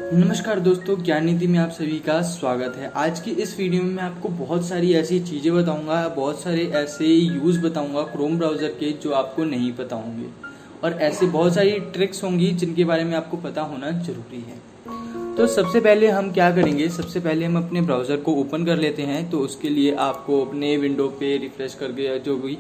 नमस्कार दोस्तों, ज्ञान नीति में आप सभी का स्वागत है। आज की इस वीडियो में मैं आपको बहुत सारी ऐसी चीज़ें बताऊंगा, बहुत सारे ऐसे यूज़ बताऊंगा क्रोम ब्राउज़र के जो आपको नहीं पता होंगे, और ऐसे बहुत सारी ट्रिक्स होंगी जिनके बारे में आपको पता होना जरूरी है। तो सबसे पहले हम क्या करेंगे, सबसे पहले हम अपने ब्राउज़र को ओपन कर लेते हैं। तो उसके लिए आपको अपने विंडो पे रिफ्रेश करके जो भी,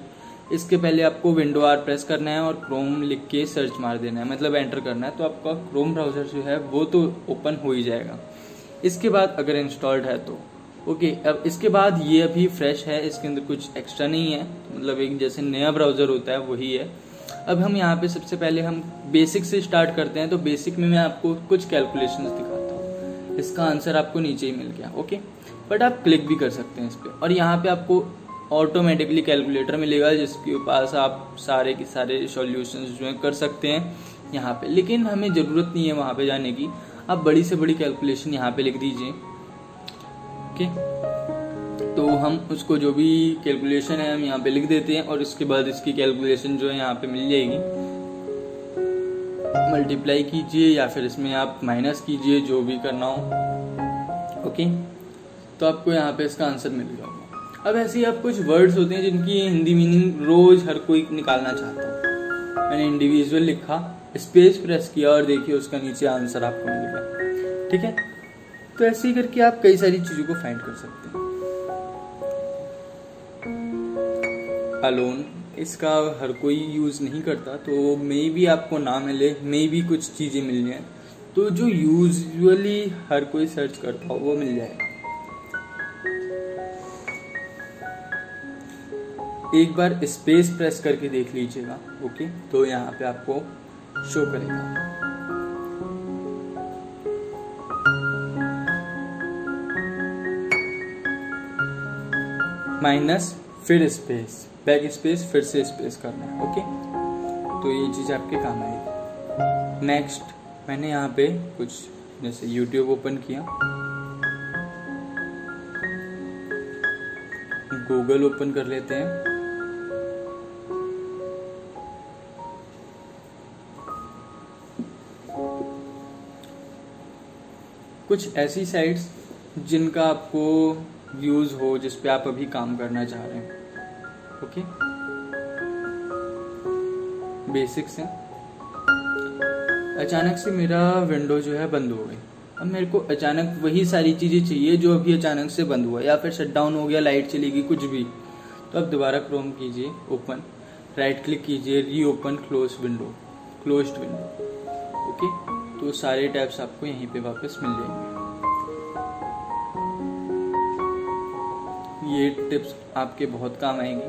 इसके पहले आपको विंडो आर प्रेस करना है और क्रोम लिख के सर्च मार देना है, मतलब एंटर करना है। तो आपका क्रोम ब्राउज़र जो है वो तो ओपन हो ही जाएगा। इसके बाद अगर इंस्टॉल्ड है तो ओके। अब इसके बाद ये अभी फ्रेश है, इसके अंदर कुछ एक्स्ट्रा नहीं है, मतलब एक जैसे नया ब्राउज़र होता है वही है। अब हम यहाँ पे सबसे पहले हम बेसिक से स्टार्ट करते हैं। तो बेसिक में मैं आपको कुछ कैलकुलेशंस दिखाता हूँ। इसका आंसर आपको नीचे ही मिल गया, ओके। बट आप क्लिक भी कर सकते हैं इस पर, और यहाँ पे आपको ऑटोमेटिकली कैलकुलेटर मिलेगा जिसके पास आप सारे के सारे सॉल्यूशंस जो है कर सकते हैं यहाँ पे। लेकिन हमें ज़रूरत नहीं है वहाँ पे जाने की। आप बड़ी से बड़ी कैलकुलेशन यहाँ पे लिख दीजिए, ओके। तो हम उसको जो भी कैलकुलेशन है हम यहाँ पे लिख देते हैं, और इसके बाद इसकी कैलकुलेशन जो है यहाँ पे मिल जाएगी। मल्टीप्लाई कीजिए या फिर इसमें आप माइनस कीजिए, जो भी करना हो, ओके। तो आपको यहाँ पे इसका आंसर मिल जाएगा। अब ऐसे ही आप कुछ वर्ड्स होते हैं जिनकी हिंदी मीनिंग रोज हर कोई निकालना चाहता है। मैंने इंडिविजुअल लिखा, स्पेस प्रेस किया, और देखिए उसका नीचे आंसर आपको मिल गया, ठीक है। तो ऐसे ही करके आप कई सारी चीजों को फाइंड कर सकते हैं। अलोन, इसका हर कोई यूज नहीं करता, तो मे भी आपको ना मिले, मे भी कुछ चीजें मिल जाए। तो जो यूजुअली हर कोई सर्च करता हो वो मिल जाएगा। एक बार स्पेस प्रेस करके देख लीजिएगा, ओके। तो यहाँ पे आपको शो करेगा। माइनस, फिर स्पेस, बैक स्पेस, फिर से स्पेस करना है, ओके। तो ये चीज आपके काम आएगी। नेक्स्ट, मैंने यहाँ पे कुछ जैसे यूट्यूब ओपन किया, गूगल ओपन कर लेते हैं, कुछ ऐसी साइट्स जिनका आपको यूज हो, जिस पे आप अभी काम करना चाह रहे हैं, ओके। बेसिक से अचानक से मेरा विंडो जो है बंद हो गई। अब मेरे को अचानक वही सारी चीजें चाहिए जो अभी अचानक से बंद हुआ, या फिर शट डाउन हो गया, लाइट चली गई, कुछ भी। तो अब दोबारा क्रोम कीजिए, ओपन, राइट क्लिक कीजिए, री open close window, closed window, okay. तो सारे टैब्स आपको यहीं पे वापस मिल जाएंगे। ये टिप्स आपके बहुत काम आएंगी।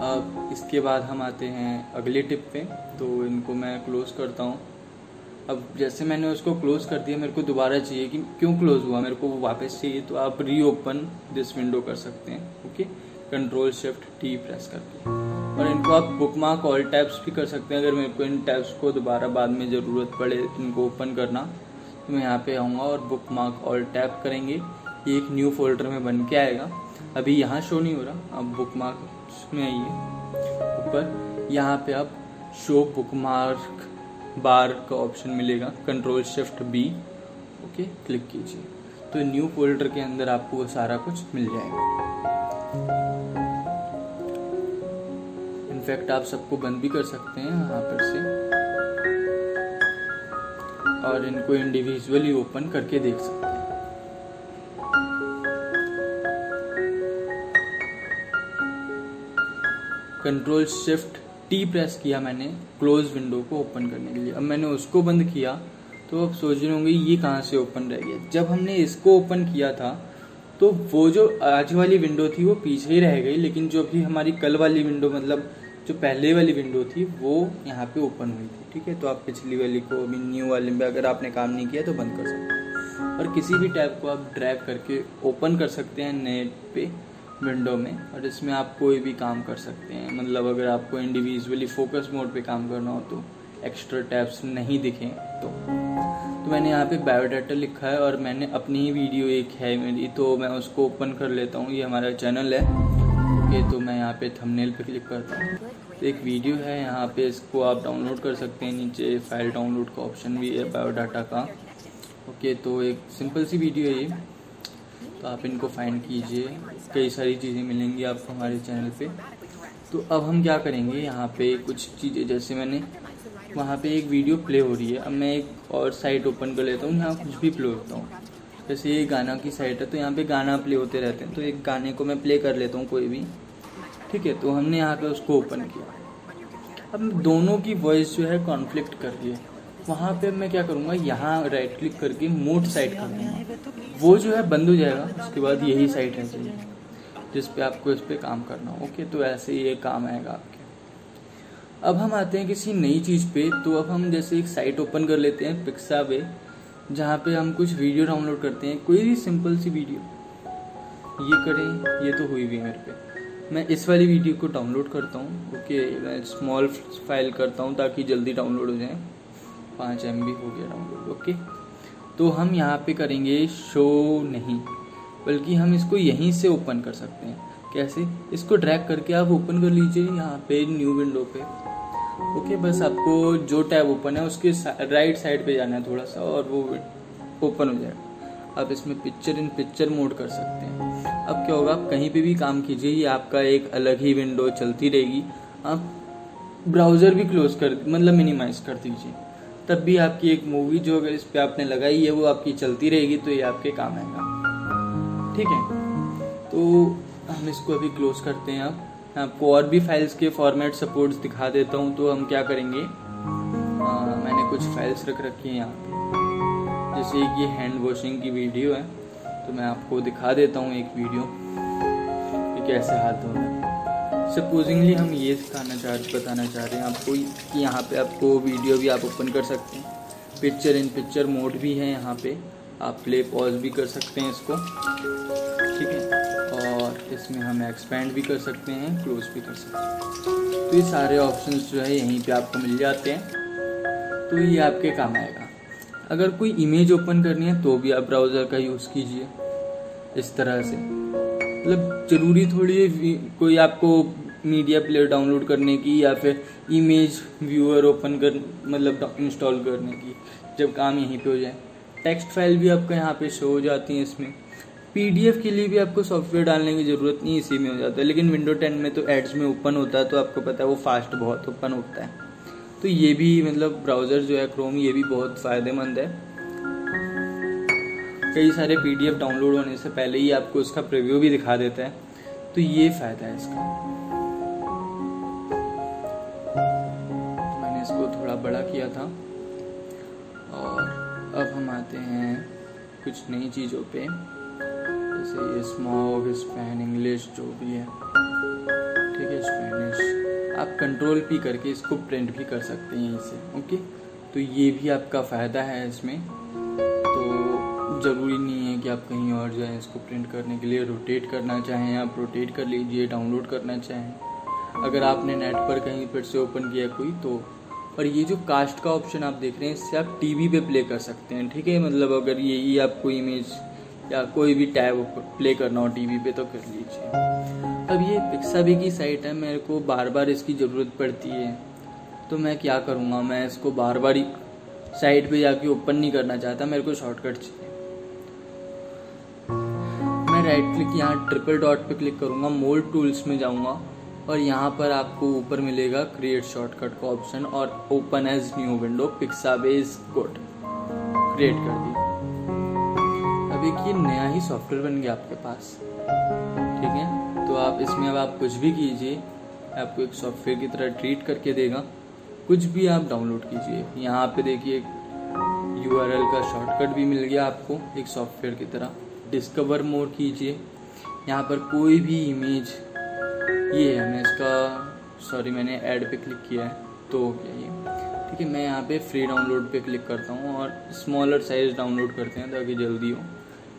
अब इसके बाद हम आते हैं अगले टिप पे। तो इनको मैं क्लोज करता हूँ। अब जैसे मैंने उसको क्लोज कर दिया, मेरे को दोबारा चाहिए कि क्यों क्लोज हुआ, मेरे को वो वापस चाहिए। तो आप री ओपन दिस विंडो कर सकते हैं, okay, control shift T press करके। और इनको आप बुकमार्क ऑल टैब्स भी कर सकते हैं। अगर मेरे को इन टैब्स को दोबारा बाद में ज़रूरत पड़े इनको ओपन करना, तो मैं यहाँ पे आऊँगा और बुकमार्क ऑल टैब करेंगे। ये एक न्यू फोल्डर में बन के आएगा। अभी यहाँ शो नहीं हो रहा, अब बुकमार्क में आइए ऊपर, यहाँ पे आप शो बुकमार्क बार का ऑप्शन मिलेगा, control shift B, okay, click कीजिए। तो न्यू फोल्डर के अंदर आपको वो सारा कुछ मिल जाएगा। इनफैक्ट आप सबको बंद भी कर सकते हैं यहाँ पर से, और इनको इंडिविजुअली ओपन करके देख सकते हैं। कंट्रोल शिफ्ट टी प्रेस किया मैंने क्लोज विंडो को ओपन करने के लिए। अब मैंने उसको बंद किया, तो अब सोच रहे होंगे ये कहाँ से ओपन रह गया। जब हमने इसको ओपन किया था तो वो जो आज वाली विंडो थी वो पीछे ही रह गई, लेकिन जो भी हमारी कल वाली विंडो, मतलब जो पहले वाली विंडो थी, वो यहाँ पे ओपन हुई थी, ठीक है। तो आप पिछली वाली को अभी न्यू वाले में अगर आपने काम नहीं किया तो बंद कर सकते हैं। और किसी भी टैब को आप ड्रैग करके ओपन कर सकते हैं नए पे विंडो में, और इसमें आप कोई भी काम कर सकते हैं। मतलब अगर आपको इंडिविजुअली फोकस मोड पे काम करना हो, तो एक्स्ट्रा टैब्स नहीं दिखें तो मैंने यहाँ पे बायोडाटा लिखा है, और मैंने अपनी ही वीडियो एक है मेरी, तो मैं उसको ओपन कर लेता हूँ। ये हमारा चैनल है, ओके। तो मैं यहाँ पे थंबनेल पे क्लिक करता हूँ, तो एक वीडियो है यहाँ पे, इसको आप डाउनलोड कर सकते हैं। नीचे फाइल डाउनलोड का ऑप्शन भी है बायोडाटा का, ओके, तो एक सिंपल सी वीडियो है ये, तो आप इनको फाइंड कीजिए, कई सारी चीज़ें मिलेंगी आपको हमारे चैनल पे। तो अब हम क्या करेंगे, यहाँ पे कुछ चीज़ें, जैसे मैंने वहाँ पे एक वीडियो प्ले हो रही है, अब मैं एक और साइट ओपन कर लेता हूँ, यहाँ कुछ भी प्ले होता हूँ। जैसे ये गाना की साइट है, तो यहाँ पे गाना प्ले होते रहते हैं, तो एक गाने को मैं प्ले कर लेता हूँ कोई भी, ठीक है। तो हमने यहाँ पे उसको ओपन किया, अब दोनों की वॉइस जो है कॉन्फ्लिक्ट कर रही है। वहाँ पे मैं क्या करूँगा, यहाँ राइट क्लिक करके मोड साइट कर दूँगा, वो जो है बंद हो जाएगा। उसके बाद यही साइट है जिस पे आपको इस पे काम करना। ओके, तो ऐसे ये काम आएगा आपके। अब हम आते हैं किसी नई चीज़ पे। तो अब हम जैसे एक साइट ओपन कर लेते हैं पिक्साबे, जहाँ पे हम कुछ वीडियो डाउनलोड करते हैं, कोई भी सिंपल सी वीडियो। ये करें, ये तो हुई भी मेरे पे। मैं इस वाली वीडियो को डाउनलोड करता हूँ। ओके, मैं स्मॉल फाइल करता हूँ ताकि जल्दी डाउनलोड हो जाए। 5 MB हो गया डाउनलोड। ओके, तो हम यहाँ पे करेंगे शो नहीं, बल्कि हम इसको यहीं से ओपन कर सकते हैं। कैसे, इसको ड्रैग करके आप ओपन कर लीजिए यहाँ पे न्यू विंडो पे। ओके, बस आपको जो टैब ओपन है उसके राइट साइड पे जाना है थोड़ा सा, और वो ओपन हो जाएगा। आप इसमें पिक्चर इन पिक्चर मोड कर सकते हैं। अब क्या होगा, आप कहीं पे भी काम कीजिए, ये आपका एक अलग ही विंडो चलती रहेगी। आप ब्राउजर भी क्लोज कर, मतलब मिनिमाइज कर दीजिए, तब भी आपकी एक मूवी जो अगर इस पे आपने लगाई है वो आपकी चलती रहेगी, तो ये आपके काम आएगा। ठीक है, तो हम इसको अभी क्लोज करते हैं। अब आपको और भी फाइल्स के फॉर्मेट सपोर्ट्स दिखा देता हूँ। तो हम क्या करेंगे, मैंने कुछ फाइल्स रख रखी हैं यहाँ पे, जैसे ये हैंड वॉशिंग की वीडियो है, तो मैं आपको दिखा देता हूँ एक वीडियो कि कैसे हाथ धोना है। सपोजिंगली हम ये बताना चाह रहे हैं आपको कि यहाँ पे आपको वीडियो भी आप ओपन कर सकते हैं, पिक्चर इन पिक्चर मोड भी है यहाँ पे, आप प्ले पॉज भी कर सकते हैं इसको, ठीक है। और इसमें हम एक्सपेंड भी कर सकते हैं, क्लोज भी कर सकते हैं। तो ये सारे ऑप्शंस जो है यहीं पे आपको मिल जाते हैं, तो ये आपके काम आएगा। अगर कोई इमेज ओपन करनी है तो भी आप ब्राउज़र का यूज़ कीजिए इस तरह से। मतलब ज़रूरी थोड़ी है कोई आपको मीडिया प्लेयर डाउनलोड करने की या फिर इमेज व्यूअर ओपन कर मतलब इंस्टॉल करने की, जब काम यहीं पे हो जाए। टेक्स्ट फाइल भी आपको यहाँ पे शो हो जाती है इसमें। PDF के लिए भी आपको सॉफ्टवेयर डालने की ज़रूरत नहीं, इसी में हो जाता है। लेकिन विंडो 10 में तो एड्स में ओपन होता है, तो आपको पता है वो फास्ट बहुत ओपन होता है। तो ये भी मतलब ब्राउज़र जो है क्रोम, ये भी बहुत फ़ायदेमंद है। कई सारे PDF डाउनलोड होने से पहले ही आपको उसका प्रीव्यू भी दिखा देता है, तो ये फ़ायदा है इसका। मैंने इसको थोड़ा बड़ा किया था। और अब हम आते हैं कुछ नई चीज़ों पे, जैसे ये स्मॉग, स्पेन, इंग्लिश जो भी है, ठीक है, स्पेनिश। आप कंट्रोल P करके इसको प्रिंट भी कर सकते हैं यहीं से। ओके, तो ये भी आपका फ़ायदा है इसमें। तो ज़रूरी नहीं है कि आप कहीं और जाएं इसको प्रिंट करने के लिए। रोटेट करना चाहें आप रोटेट कर लीजिए, डाउनलोड करना चाहें अगर आपने नेट पर कहीं पर से ओपन किया कोई तो। और ये जो कास्ट का ऑप्शन आप देख रहे हैं, इससे आप टीवी पे प्ले कर सकते हैं, ठीक है। मतलब अगर यही आपको इमेज या कोई भी टैब प्ले करना हो टीवी पे तो कर लीजिए। अब ये पिक्साबे की साइट है, मेरे को बार बार इसकी ज़रूरत पड़ती है, तो मैं क्या करूँगा, मैं इसको बार बार ही साइट पे जाके ओपन नहीं करना चाहता, मेरे को शॉर्टकट चाहिए। मैं राइट क्लिक यहाँ ट्रिपल डॉट पे क्लिक करूँगा, मोड टूल्स में जाऊँगा और यहाँ पर आपको ऊपर मिलेगा क्रिएट शॉर्टकट का ऑप्शन और open as new window Pixabay is good, create कर दी। अब एक ये नया ही सॉफ्टवेयर बन गया आपके पास, ठीक है। तो आप इसमें अब आप कुछ भी कीजिए, आपको एक सॉफ्टवेयर की तरह ट्रीट करके देगा। कुछ भी आप डाउनलोड कीजिए, यहाँ पे देखिए URL का शॉर्टकट भी मिल गया आपको एक सॉफ्टवेयर की तरह। डिस्कवर मोर कीजिए, यहाँ पर कोई भी इमेज, ये है, मैं इसका मैंने ऐड पे क्लिक किया है तो हो गया ये, ठीक है। मैं यहाँ पे फ्री डाउनलोड पे क्लिक करता हूँ और स्मॉलर साइज डाउनलोड करते हैं ताकि जल्दी हो,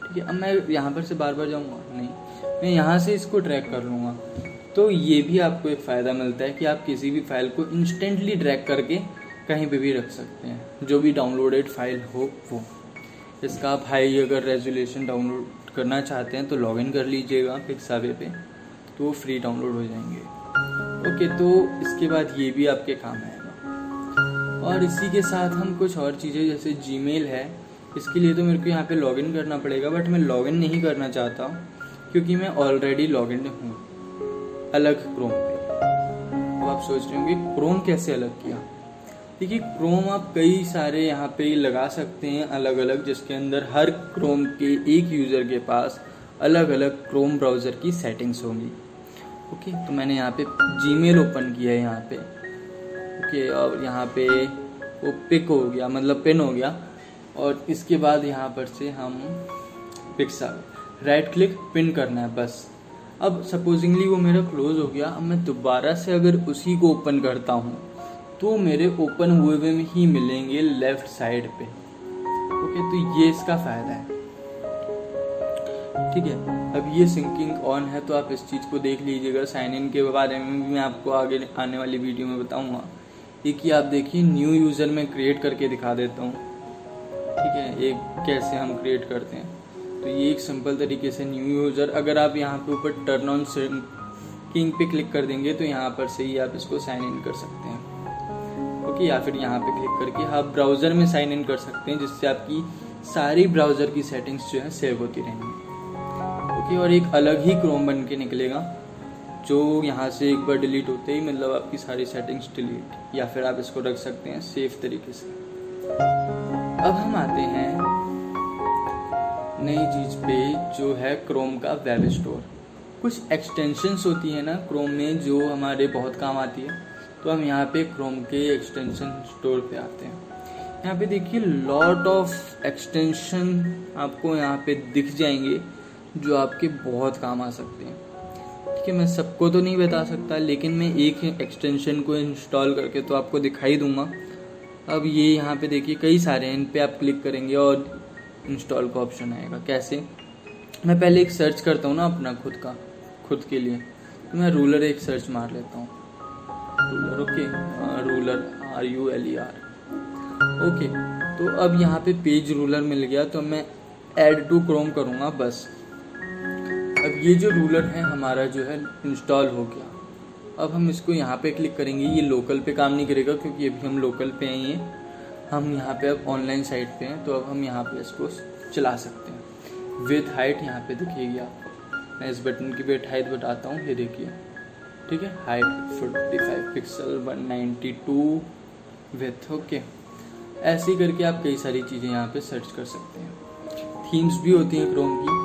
ठीक है। अब मैं यहाँ पर से बार बार जाऊँगा नहीं, मैं यहाँ से इसको ट्रैक कर लूँगा। तो ये भी आपको एक फ़ायदा मिलता है कि आप किसी भी फाइल को इंस्टेंटली ट्रैक करके कहीं पे भी रख सकते हैं, जो भी डाउनलोडेड फाइल हो वो। इसका आप हाई अगर रेजोल्यूशन डाउनलोड करना चाहते हैं तो लॉगिन कर लीजिएगा पिक्साबे पे, तो वो फ्री डाउनलोड हो जाएंगे। ओके, तो इसके बाद ये भी आपके काम आएगा। और इसी के साथ हम कुछ और चीज़ें, जैसे जीमेल है, इसके लिए तो मेरे को यहाँ पे लॉगिन करना पड़ेगा, बट मैं लॉगिन नहीं करना चाहता क्योंकि मैं ऑलरेडी लॉगिन हूँ अलग क्रोम पे। अब आप सोच रहे होंगे क्रोम कैसे अलग किया। देखिए क्रोम आप कई सारे यहाँ पे लगा सकते हैं अलग अलग, जिसके अंदर हर क्रोम के एक यूज़र के पास अलग अलग क्रोम ब्राउज़र की सेटिंग्स होंगी। ओके, तो मैंने यहाँ पे जीमेल ओपन किया है यहाँ पे। ओके, और यहाँ पे वो पिक हो गया, मतलब पिन हो गया, और इसके बाद यहाँ पर से हम पिक्सल राइट क्लिक पिन करना है बस। अब सपोजिंगली वो मेरा क्लोज हो गया, अब मैं दोबारा से अगर उसी को ओपन करता हूँ तो मेरे ओपन हुए में ही मिलेंगे लेफ्ट साइड पे। ओके, तो ये इसका फायदा है। ठीक है, अब ये सिंकिंग ऑन है तो आप इस चीज़ को देख लीजिएगा। साइन इन के बारे में भी मैं आपको आगे आने वाली वीडियो में बताऊंगा। एक ही आप देखिए न्यू यूज़र में क्रिएट करके दिखा देता हूँ। ठीक है, एक कैसे हम क्रिएट करते हैं, तो ये एक सिंपल तरीके से न्यू यूज़र, अगर आप यहाँ पे ऊपर टर्न ऑन सिंकिंग पे क्लिक कर देंगे तो यहाँ पर से ही आप इसको साइन इन कर सकते हैं। ओके, या फिर यहाँ पे क्लिक करके आप ब्राउज़र में साइन इन कर सकते हैं, जिससे आपकी सारी ब्राउज़र की सेटिंग्स जो है सेव होती रहेंगी। ओके, और एक अलग ही क्रोम बन के निकलेगा जो यहाँ से एक बार डिलीट होते ही मतलब आपकी सारी सेटिंग्स डिलीट, या फिर आप इसको रख सकते हैं सेफ तरीके से। अब हम आते हैं नई चीज पे जो है क्रोम का वेब स्टोर। कुछ एक्सटेंशंस होती है ना क्रोम में जो हमारे बहुत काम आती है, तो हम यहाँ पे क्रोम के एक्सटेंशन स्टोर पे आते हैं। यहाँ पे देखिए लॉट ऑफ एक्सटेंशन आपको यहाँ पे दिख जाएंगे जो आपके बहुत काम आ सकते हैं। ठीक है, मैं सबको तो नहीं बता सकता, लेकिन मैं एक एक्सटेंशन को इंस्टॉल करके तो आपको दिखाई दूंगा। अब ये यहाँ पे देखिए कई सारे हैं, इन पे आप क्लिक करेंगे और इंस्टॉल का ऑप्शन आएगा। कैसे, मैं पहले एक सर्च करता हूँ ना अपना खुद के लिए, तो मैं रूलर एक सर्च मार लेता हूँ। Ruler, okay, ruler RULER। Okay, तो अब यहाँ पे पेज रूलर मिल गया, तो मैं ऐड टू क्रोम करूँगा बस। अब ये जो रूलर है हमारा जो है इंस्टॉल हो गया। अब हम इसको यहाँ पे क्लिक करेंगे। ये लोकल पे काम नहीं करेगा क्योंकि अभी हम लोकल पे हैं, ये हम यहाँ पे अब ऑनलाइन साइट पे हैं, तो अब हम यहाँ पे इसको चला सकते हैं। विथ हाइट यहाँ पे दिखेगी आपको, मैं इस बटन की विथ हाइट बताता हूँ, ये देखिए। ठीक है, हाइट 45 पिक्सल 192 विथ। ओके, ऐसे ही करके आप कई सारी चीज़ें यहाँ पे सर्च कर सकते हैं। थीम्स भी होती हैं क्रोम की,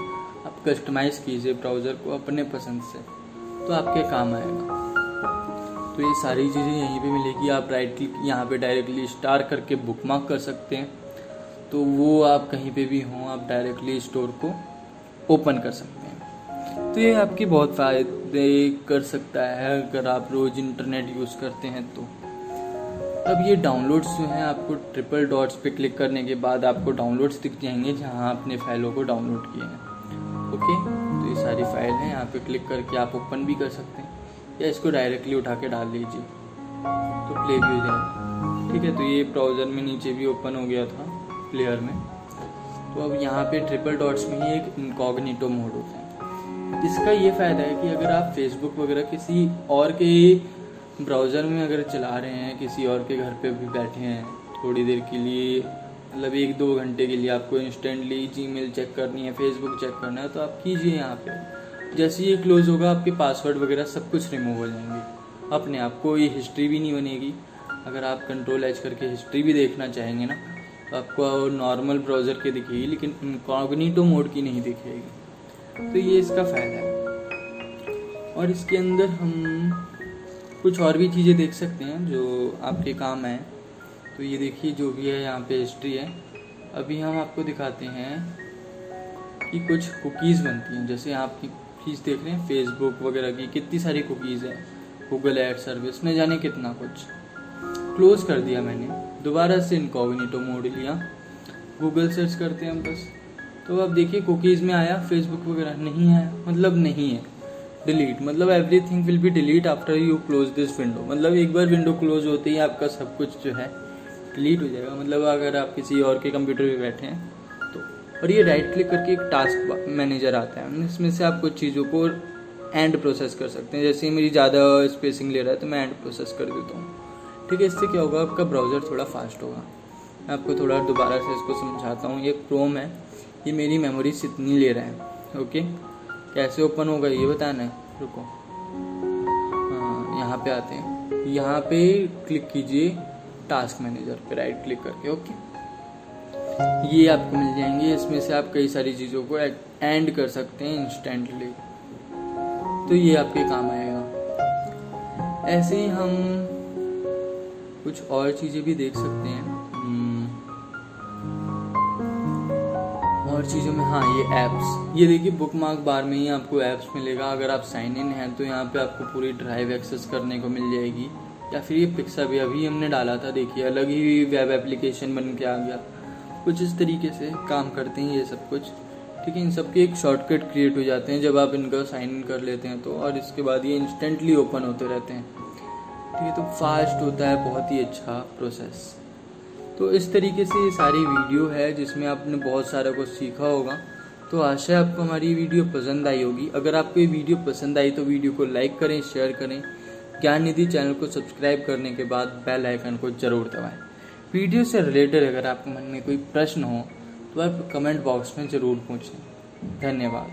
आप कस्टमाइज कीजिए ब्राउज़र को अपने पसंद से, तो आपके काम आएगा। तो ये सारी चीज़ें यहीं पे मिलेगी। आप राइट क्लिक यहाँ पे डायरेक्टली स्टार करके बुकमार्क कर सकते हैं, तो वो आप कहीं पे भी हों आप डायरेक्टली स्टोर को ओपन कर सकते हैं। तो ये आपके बहुत फ़ायदे कर सकता है अगर आप रोज़ इंटरनेट यूज़ करते हैं तो। अब ये डाउनलोड्स जो हैं, आपको ट्रिपल डॉट्स पे क्लिक करने के बाद आपको डाउनलोड्स दिख जाएंगे जहाँ आपने फाइलों को डाउनलोड किए हैं। ओके, तो ये सारी फाइल हैं, यहाँ पे क्लिक करके आप ओपन भी कर सकते हैं, या इसको डायरेक्टली उठा के डाल लीजिए तो प्ले भी हो जाएगा। ठीक है, तो ये ब्राउज़र में नीचे भी ओपन हो गया था प्लेयर में। तो अब यहाँ पे ट्रिपल डॉट्स में ही एक इनकॉग्निटो मोड होता है। इसका ये फ़ायदा है कि अगर आप फेसबुक वगैरह किसी और के ब्राउज़र में अगर चला रहे हैं, किसी और के घर पे भी बैठे हैं थोड़ी देर के लिए, मतलब 1-2 घंटे के लिए आपको इंस्टेंटली जीमेल चेक करनी है, फेसबुक चेक करना है, तो आप कीजिए यहाँ पे। जैसे ये क्लोज होगा आपके पासवर्ड वगैरह सब कुछ रिमूव हो जाएंगे अपने आप, कोई हिस्ट्री भी नहीं बनेगी। अगर आप Ctrl+H करके हिस्ट्री भी देखना चाहेंगे ना, तो आपको नॉर्मल ब्राउज़र की दिखेगी, लेकिन इनकॉग्निटो मोड की नहीं दिखेगी। तो ये इसका फ़ायदा है। और इसके अंदर हम कुछ और भी चीज़ें देख सकते हैं जो आपके काम आए। तो ये देखिए जो भी है यहाँ पे हिस्ट्री है। अभी हम आपको दिखाते हैं कि कुछ कुकीज़ बनती हैं, जैसे आप कुकीज़ देख रहे हैं फेसबुक वगैरह की, कितनी सारी कुकीज़ हैं, गूगल एड सर्विस में जाने कितना कुछ। क्लोज कर दिया मैंने, दोबारा से इनकॉग्निटो मोड लिया, गूगल सर्च करते हैं हम बस। तो अब देखिए कुकीज़ में आया, फेसबुक वगैरह नहीं है, मतलब नहीं है, डिलीट, मतलब everything will be delete after you close this window. मतलब एक बार विंडो क्लोज होते ही आपका सब कुछ जो है डिलीट हो जाएगा। मतलब अगर आप किसी और के कंप्यूटर पे बैठे हैं तो। और ये राइट क्लिक करके एक टास्क मैनेजर आता है, इसमें से आप कुछ चीज़ों को एंड प्रोसेस कर सकते हैं। जैसे मेरी ज़्यादा स्पेसिंग ले रहा है तो मैं एंड प्रोसेस कर देता हूँ। ठीक है, इससे क्या होगा, आपका ब्राउज़र थोड़ा फास्ट होगा। मैं आपको थोड़ा दोबारा से इसको समझाता हूँ। ये क्रोम है, ये मेरी मेमोरी इतनी ले रहा है। ओके, कैसे ओपन होगा ये बताना है। रुको, हाँ यहाँ पे आते हैं, यहाँ पे क्लिक कीजिए टास्क मैनेजर पे राइट क्लिक करके। ओके, ये आपको मिल जाएंगे। इसमें से आप कई सारी चीज़ों को एंड कर सकते हैं इंस्टेंटली, तो ये आपके काम आएगा। ऐसे ही हम कुछ और चीज़ें भी देख सकते हैं। और चीज़ों में, हाँ ये एप्स, ये देखिए बुकमार्क बार में ही आपको एप्स मिलेगा। अगर आप साइन इन हैं तो यहाँ पे आपको पूरी ड्राइव एक्सेस करने को मिल जाएगी। या फिर ये पिक्सा भी अभी हमने डाला था, देखिए अलग ही वेब एप्लीकेशन बन के आ गया। कुछ इस तरीके से काम करते हैं ये सब कुछ, ठीक है। इन सब के एक शॉर्टकट क्रिएट हो जाते हैं जब आप इनका साइन इन कर लेते हैं तो, और इसके बाद ये इंस्टेंटली ओपन होते रहते हैं, ठीक है। तो फास्ट होता है, बहुत ही अच्छा प्रोसेस। तो इस तरीके से ये सारी वीडियो है जिसमें आपने बहुत सारा कुछ सीखा होगा। तो आशा है आपको हमारी वीडियो पसंद आई होगी। अगर आपको ये वीडियो पसंद आई तो वीडियो को लाइक करें, शेयर करें। ज्ञान निधि चैनल को सब्सक्राइब करने के बाद बेल आइकन को जरूर दबाएं। वीडियो से रिलेटेड अगर आपके मन में कोई प्रश्न हो तो आप कमेंट बॉक्स में ज़रूर पूछें। धन्यवाद।